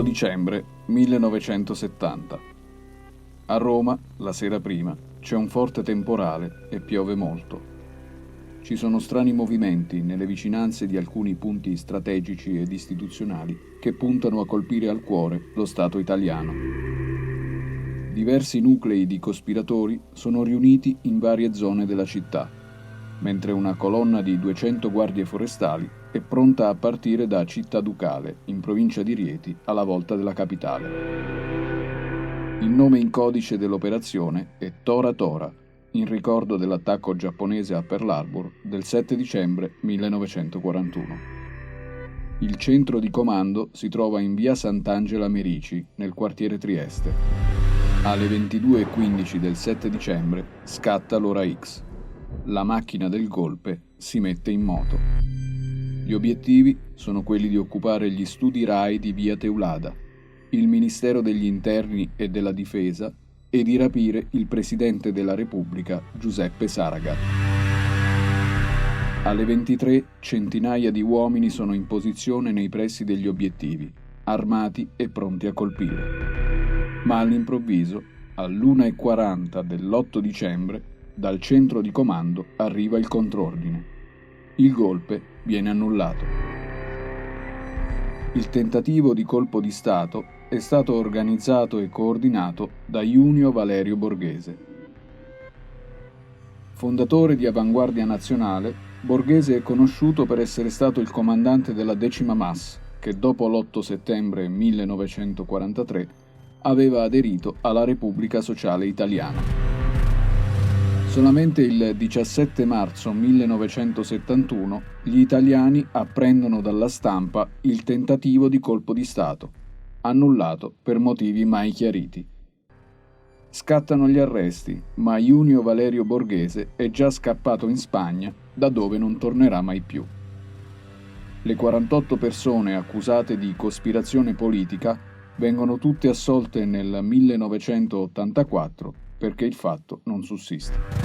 dicembre 1970. A Roma, la sera prima, c'è un forte temporale e piove molto. Ci sono strani movimenti nelle vicinanze di alcuni punti strategici ed istituzionali che puntano a colpire al cuore lo Stato italiano. Diversi nuclei di cospiratori sono riuniti in varie zone della città, mentre una colonna di 200 guardie forestali è pronta a partire da Città Ducale, in provincia di Rieti, alla volta della capitale. Il nome in codice dell'operazione è Tora Tora, in ricordo dell'attacco giapponese a Pearl Harbor del 7 dicembre 1941. Il centro di comando si trova in via Sant'Angela Merici, nel quartiere Trieste. Alle 22:15 del 7 dicembre scatta l'ora X. La macchina del golpe si mette in moto. Gli obiettivi sono quelli di occupare gli studi RAI di via Teulada, il Ministero degli Interni e della Difesa e di rapire il Presidente della Repubblica Giuseppe Saragat. Alle 23 centinaia di uomini sono in posizione nei pressi degli obiettivi, armati e pronti a colpire. Ma all'improvviso, all'1:40 dell'8 dicembre, dal centro di comando arriva il contrordine. Il golpe viene annullato. Il tentativo di colpo di Stato è stato organizzato e coordinato da Junio Valerio Borghese. Fondatore di Avanguardia Nazionale, Borghese è conosciuto per essere stato il comandante della 10ª MAS, che dopo l'8 settembre 1943 aveva aderito alla Repubblica Sociale Italiana. Solamente il 17 marzo 1971 gli italiani apprendono dalla stampa il tentativo di colpo di Stato, annullato per motivi mai chiariti. Scattano gli arresti, ma Junio Valerio Borghese è già scappato in Spagna, da dove non tornerà mai più. Le 48 persone accusate di cospirazione politica vengono tutte assolte nel 1984 perché il fatto non sussiste.